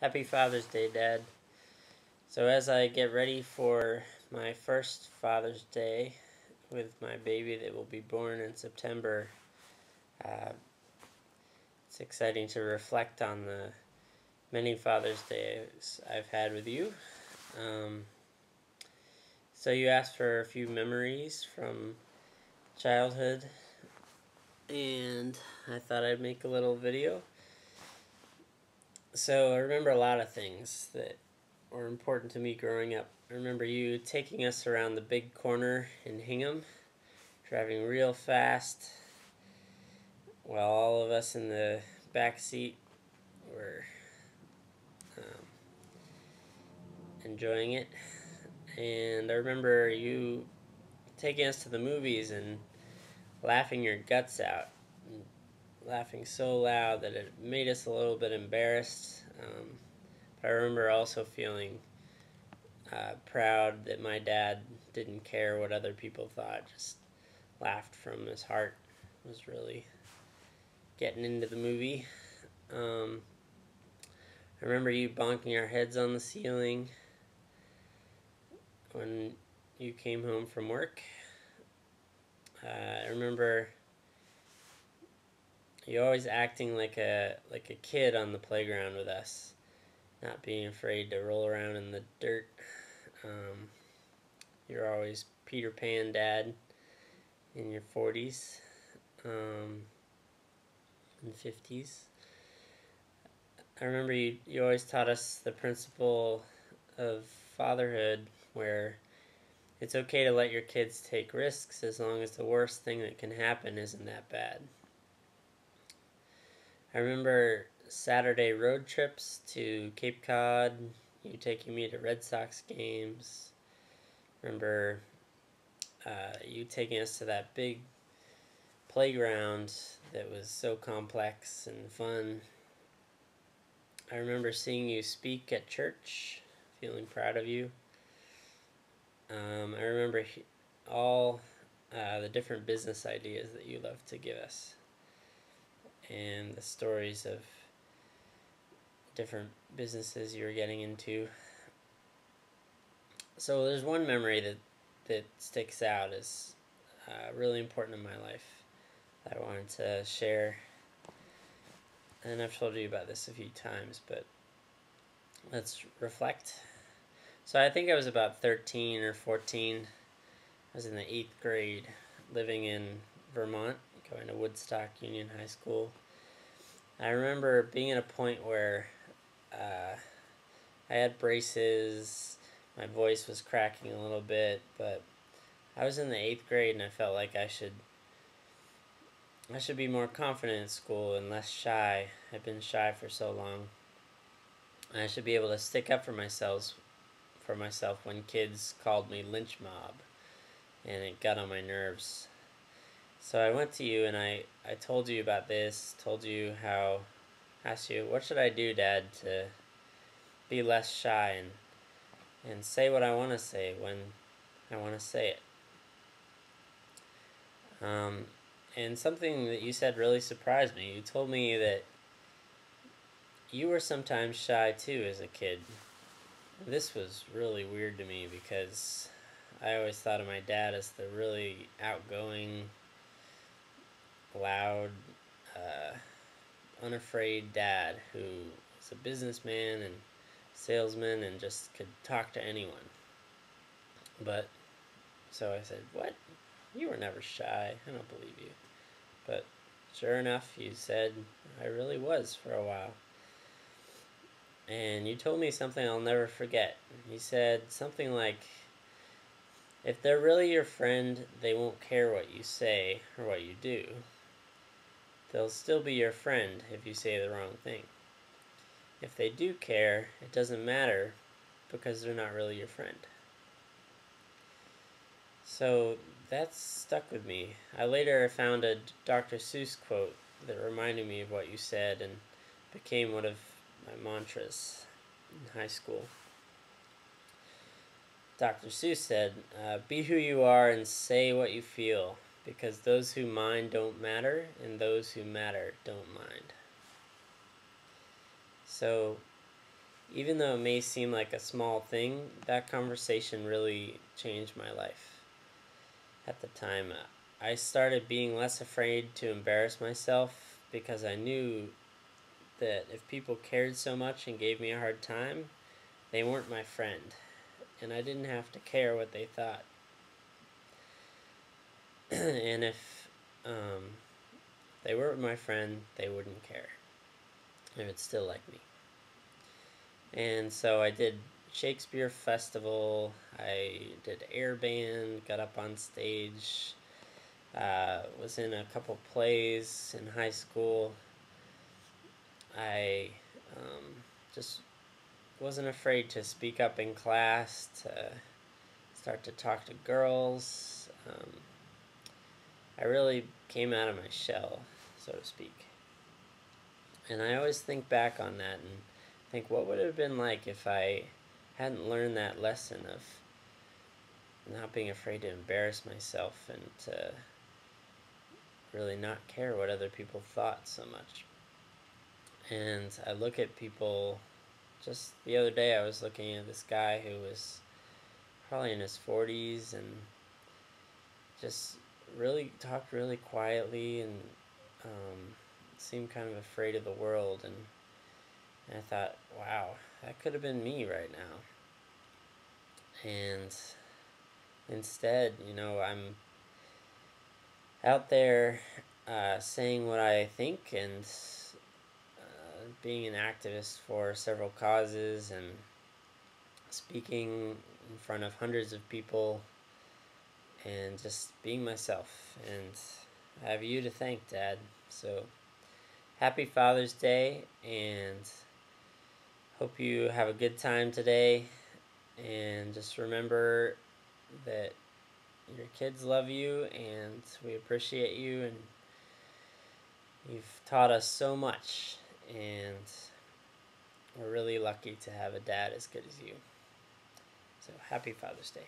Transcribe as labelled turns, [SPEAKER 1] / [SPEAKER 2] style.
[SPEAKER 1] Happy Father's Day, Dad. So as I get ready for my first Father's Day with my baby that will be born in September, uh, it's exciting to reflect on the many Father's Days I've had with you. Um, so you asked for a few memories from childhood, and I thought I'd make a little video. So I remember a lot of things that were important to me growing up. I remember you taking us around the big corner in Hingham, driving real fast, while all of us in the back seat were enjoying it. And I remember you taking us to the movies and laughing your guts out, and laughing so loud that it made us a little bit embarrassed. But I remember also feeling proud that my dad didn't care what other people thought, just laughed from his heart, was really getting into the movie. I remember you bonking our heads on the ceiling when you came home from work. I remember you always acting like a kid on the playground with us, not being afraid to roll around in the dirt. You're always Peter Pan dad in your 40s and 50s. I remember you always taught us the principle of fatherhood, where it's okay to let your kids take risks as long as the worst thing that can happen isn't that bad. I remember Saturday road trips to Cape Cod, you taking me to Red Sox games. Remember you taking us to that big playground that was so complex and fun. I remember seeing you speak at church, feeling proud of you. I remember all the different business ideas that you love to give us, and the stories of different businesses you were getting into. So there's one memory that sticks out as really important in my life that I wanted to share. And I've told you about this a few times, but let's reflect. So I think I was about 13 or 14. I was in the 8th grade, living in Vermont, going to Woodstock Union High School. I remember being at a point where I had braces, my voice was cracking a little bit, but I was in the 8th grade and I felt like I should be more confident in school and less shy. I've been shy for so long. I should be able to stick up for myself when kids called me lynch mob, and it got on my nerves. So I went to you and I told you about this, asked you, what should I do, Dad, to be less shy and say what I want to say when I want to say it. And something that you said really surprised me. You told me that you were sometimes shy too as a kid. This was really weird to me because I always thought of my dad as the really outgoing, loud, unafraid dad who was a businessman and salesman and just could talk to anyone. But, so I said, what? You were never shy. I don't believe you. But sure enough, you said I really was for a while. And you told me something I'll never forget. You said something like, if they're really your friend, they won't care what you say or what you do. They'll still be your friend if you say the wrong thing. If they do care, it doesn't matter because they're not really your friend. So that's stuck with me. I later found a Dr. Seuss quote that reminded me of what you said and became one of my mantras in high school. Dr. Seuss said, be who you are and say what you feel, because those who mind don't matter, and those who matter don't mind. So even though it may seem like a small thing, that conversation really changed my life. At the time, I started being less afraid to embarrass myself because I knew that if people cared so much and gave me a hard time, they weren't my friend, and I didn't have to care what they thought. And if they weren't my friend, they wouldn't care. They would still like me. And so I did Shakespeare Festival, I did air band, got up on stage, was in a couple plays in high school. I just wasn't afraid to speak up in class, to start to talk to girls. I really came out of my shell, so to speak. And I always think back on that and think, what would it have been like if I hadn't learned that lesson of not being afraid to embarrass myself and to really not care what other people thought so much. And I look at people, just the other day I was looking at this guy who was probably in his 40s and just really talked really quietly and seemed kind of afraid of the world. And I thought, wow, that could have been me right now. And instead, I'm out there saying what I think and being an activist for several causes and speaking in front of hundreds of people and just being myself. And I have you to thank, Dad. So happy Father's Day, and hope you have a good time today. And just remember that your kids love you and we appreciate you, and you've taught us so much, and we're really lucky to have a dad as good as you. So happy Father's Day.